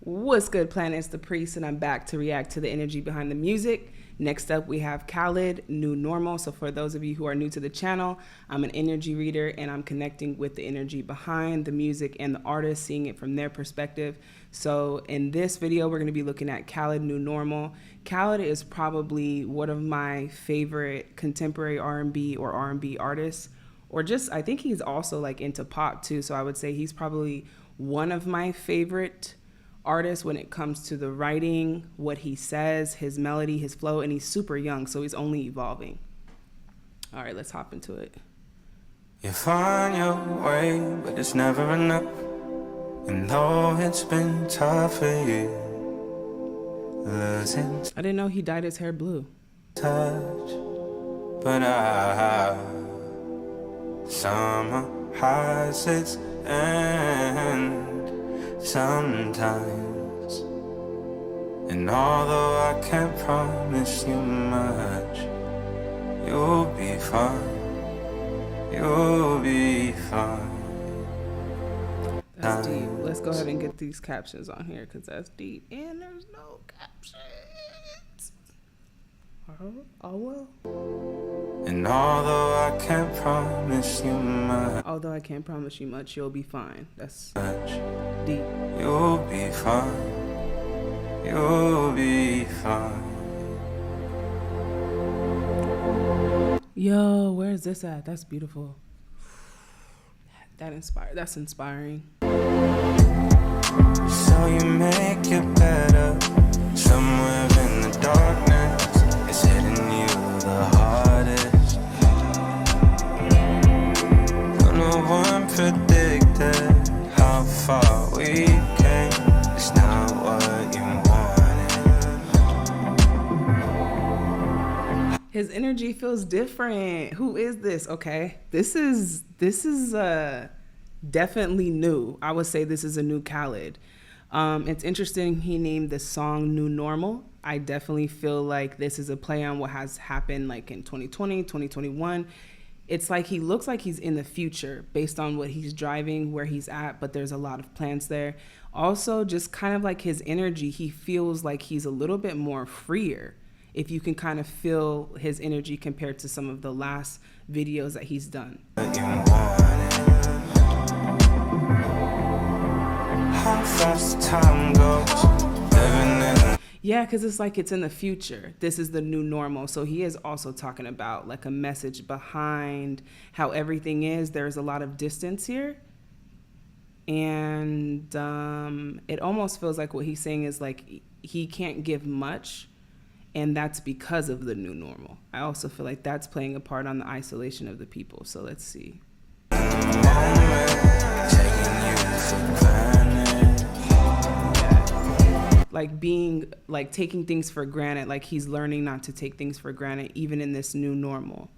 What's good, planet? It's the priest, and I'm back to react to the energy behind the music. Next up, we have Khalid, New Normal. So for those of you who are new to the channel, I'm an energy reader, and I'm connecting with the energy behind the music and the artist, seeing it from their perspective. So in this video, we're going to be looking at Khalid, New Normal. Khalid is probably one of my favorite contemporary R&B or R&B artists, or just, I think he's also like into pop too. So I would say he's probably one of my favorite artist when it comes to the writing, what he says, his melody, his flow, and he's super young, so he's only evolving. All right, let's hop into it. You find your way, but it's never enough. And though it's been tough for you, losing I didn't know he dyed his hair blue. touch, but summer has its end sometimes. And although I can't promise you much, you'll be fine. You'll be fine. That's deep. Let's go ahead and get these captions on here because that's deep. And there's no captions. Oh well. And although I can't promise you much, you'll be fine. That's deep. you'll be fine. You'll be fine. Yo, where is this at? That's beautiful. That's inspiring. So you make it better. Somewhere in the darkness, it's hitting you the hardest. But no one predicted how far we came. It's not what you wanted. His energy feels different. Who is this? Okay, this is definitely new. I would say this is a new Khalid. It's interesting he named the song New Normal. I definitely feel like this is a play on what has happened like in 2020, 2021. It's like he looks like he's in the future based on what he's driving, where he's at, but there's a lot of plans there. Also, just kind of like his energy, he feels like he's a little bit more freer. If you can kind of feel his energy compared to some of the last videos that he's done. How fast time goes, yeah, because it's like it's in the future. This is the new normal. So he is also talking about like a message behind how everything is. There's a lot of distance here. And it almost feels like what he's saying is like he can't give much. And that's because of the new normal. I also feel like that's playing a part on the isolation of the people. So let's see. Like taking things for granted, like he's learning not to take things for granted, even in this new normal.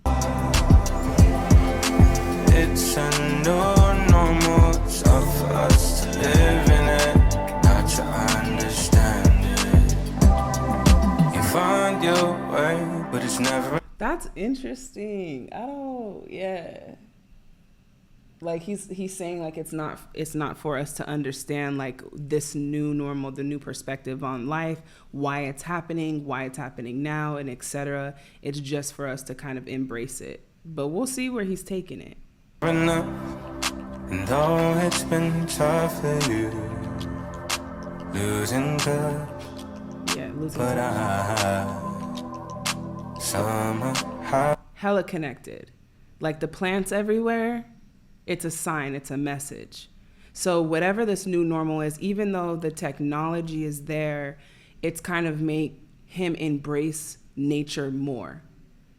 It's a new normal, it's up for us to live in it, not to understand it. You find your way, but it's never. That's interesting. Yeah. Like he's saying like it's not for us to understand like this new normal, the new perspective on life, why it's happening now, and etc. It's just for us to kind of embrace it. But we'll see where he's taking it. And though it's been tough for you, losing touch, but somehow hella connected. Like the plants everywhere. It's a sign, it's a message. So whatever this new normal is, even though the technology is there, it's kind of made him embrace nature more.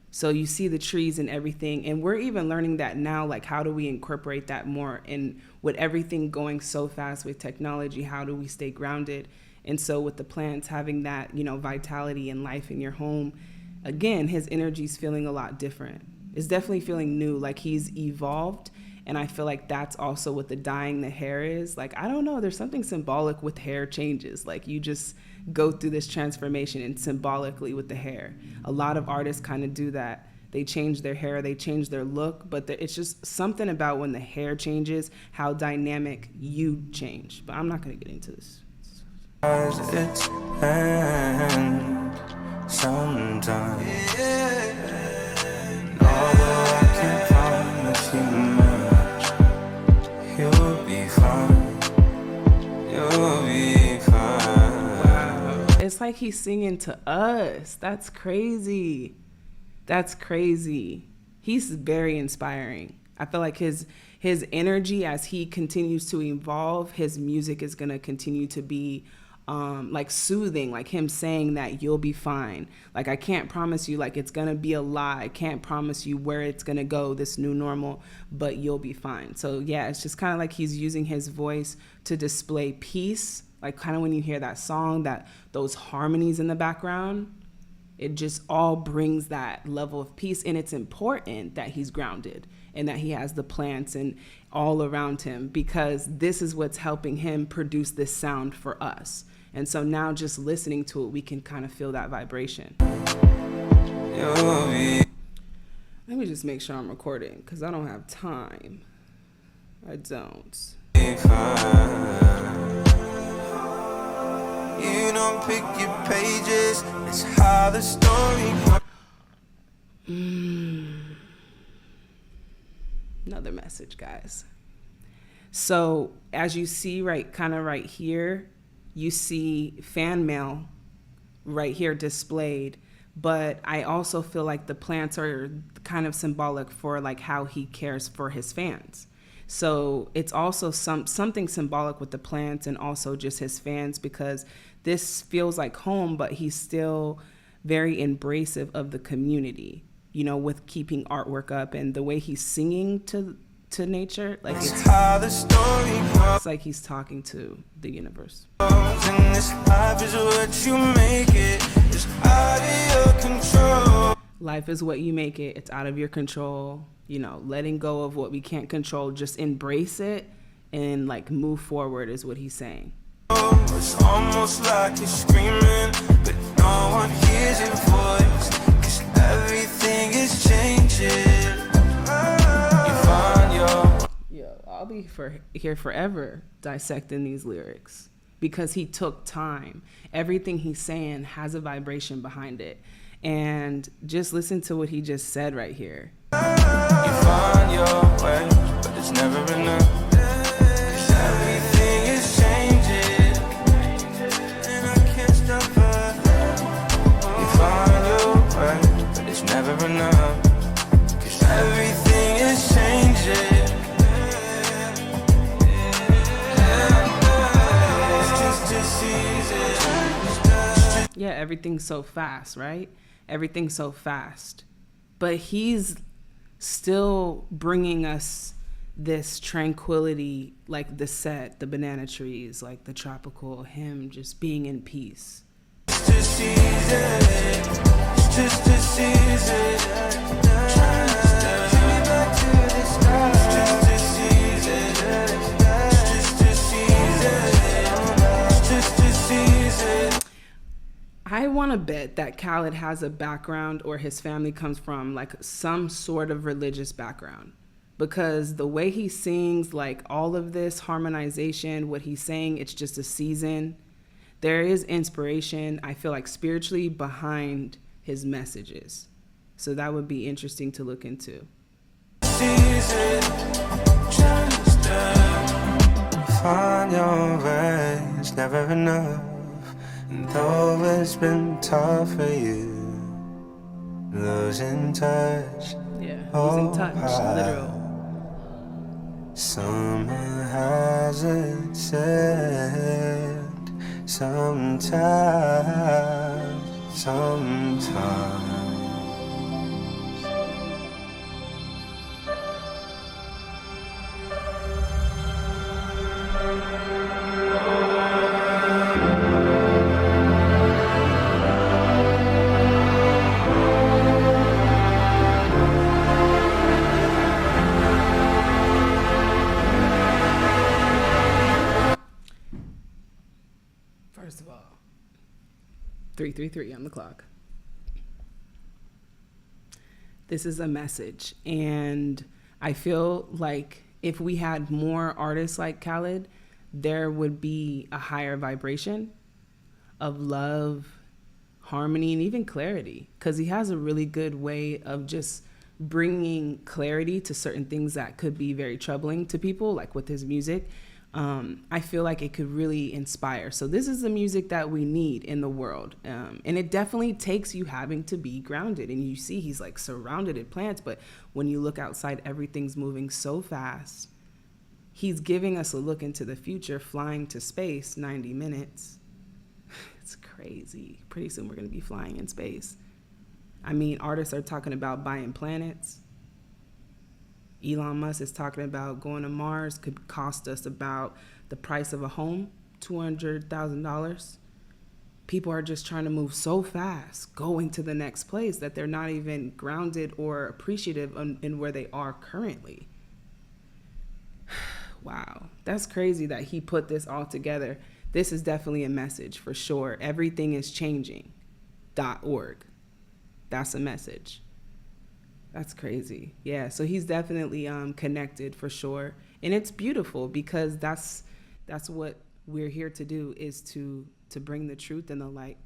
So you see the trees and everything, and we're even learning that now, like how do we incorporate that more? And with everything going so fast with technology, how do we stay grounded? And so with the plants having that, vitality and life in your home, again, his energy's feeling a lot different. It's definitely feeling new, like he's evolved. And I feel like that's also what the dyeing the hair is. Like, I don't know, there's something symbolic with hair changes. Like you just go through this transformation and symbolically with the hair. A lot of artists kind of do that. They change their hair, they change their look, but it's just something about when the hair changes, how dynamic you change. But I'm not gonna get into this. as its end sometimes. And although I can't promise you much, you'll be fine. You'll be fine. Wow. It's like he's singing to us. That's crazy. That's crazy. He's very inspiring. I feel like his energy, as he continues to evolve, his music is going to continue to be like soothing, like him saying that you'll be fine. Like, I can't promise you, like, it's going to be a lie. I can't promise you where it's going to go, this new normal, but you'll be fine. So yeah, it's just kind of like he's using his voice to display peace. Like, kind of when you hear that song, that those harmonies in the background, it just all brings that level of peace. And it's important that he's grounded and that he has the plants and all around him, because this is what's helping him produce this sound for us. And so now just listening to it, we can kind of feel that vibration. Let me just make sure I'm recording, because I don't have time. I don't. You don't pick your pages, it's how the story Another message, guys. So as you see right here, you see fan mail right here displayed, but I also feel like the plants are kind of symbolic for like how he cares for his fans. So it's also something symbolic with the plants and also just his fans, because this feels like home, but he's still very embracive of the community, you know, with keeping artwork up and the way he's singing to nature. Like, it's like he's talking to the universe. and this life is what you make it. It's out of your control. Life is what you make it. It's out of your control. You know, letting go of what we can't control, just embrace it and like move forward is what he's saying. It's almost like you're screaming, but no one hears your voice, 'cause everything is changing. You find your... Yo, I'll be here forever dissecting these lyrics, because he took time. Everything he's saying has a vibration behind it. And just listen to what he just said right here. You find your way, but it's never enough. 'Cause everything is changing, and I can't stop her. You find your way, but it's never enough. 'Cause everything is changing. It's just a season. Yeah, everything's so fast, right? Everything's so fast. But he's still bringing us this tranquility, like the set, the banana trees, like the tropical, him just being in peace. It's just a season. It's just a season. Take me back to the start. It's just a season. It's just a season. It's just a season. I want to bet that Khalid has a background, or his family comes from like some sort of religious background, because the way he sings, like all of this harmonization, what he's saying, it's just a season. There is inspiration, I feel like, spiritually behind his messages. So that would be interesting to look into. Season. Just find your way, it's never enough. And though it's been tough for you, losing touch, Yeah, losing touch, literal. Summer hasn't said sometimes. First of all, 3:33 on the clock. This is a message, and I feel like if we had more artists like Khalid, there would be a higher vibration. of love, harmony, and even clarity, because he has a really good way of just bringing clarity to certain things that could be very troubling to people, like with his music. I feel like it could really inspire. So this is the music that we need in the world. And it definitely takes you having to be grounded. And you see he's like surrounded in plants, but when you look outside, everything's moving so fast. He's giving us a look into the future, flying to space, 90 minutes. It's crazy. Pretty soon we're going to be flying in space. I mean, artists are talking about buying planets. Elon Musk is talking about going to Mars could cost us about the price of a home, $200,000. People are just trying to move so fast, going to the next place, that they're not even grounded or appreciative in where they are currently. Wow, that's crazy that he put this all together. This is definitely a message for sure. Everything is changing.org. That's a message. That's crazy. Yeah, so he's definitely connected for sure. And it's beautiful because that's what we're here to do, is to bring the truth and the light.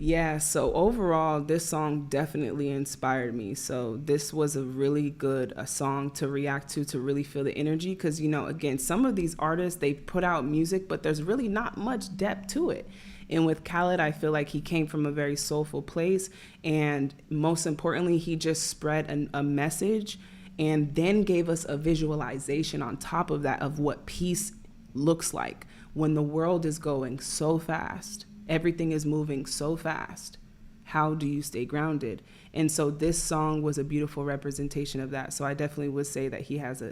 Yeah, so overall, this song definitely inspired me. So this was a really good song to react to really feel the energy. Because, you know, again, some of these artists, they put out music, but there's really not much depth to it. And with Khalid, I feel like he came from a very soulful place. And most importantly, he just spread a message and then gave us a visualization on top of that of what peace looks like when the world is going so fast. Everything is moving so fast. How do you stay grounded? And so this song was a beautiful representation of that. So I definitely would say that he has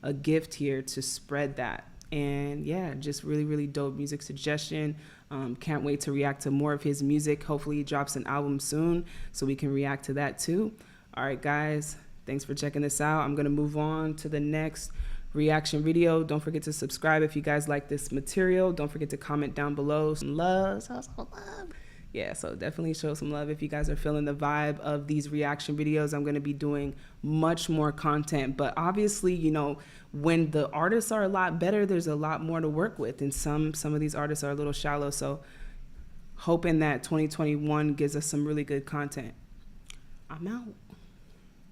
a gift here to spread that. And yeah, just really, really dope music suggestion. Can't wait to react to more of his music. Hopefully he drops an album soon so we can react to that too. All right, guys, thanks for checking this out. I'm going to move on to the next reaction video. Don't forget to subscribe if you guys like this material. Don't forget to comment down below. Some love, some love. Yeah, so definitely show some love if you guys are feeling the vibe of these reaction videos. I'm going to be doing much more content, but obviously, you know, when the artists are a lot better, there's a lot more to work with, and some of these artists are a little shallow. So hoping that 2021 gives us some really good content. I'm out.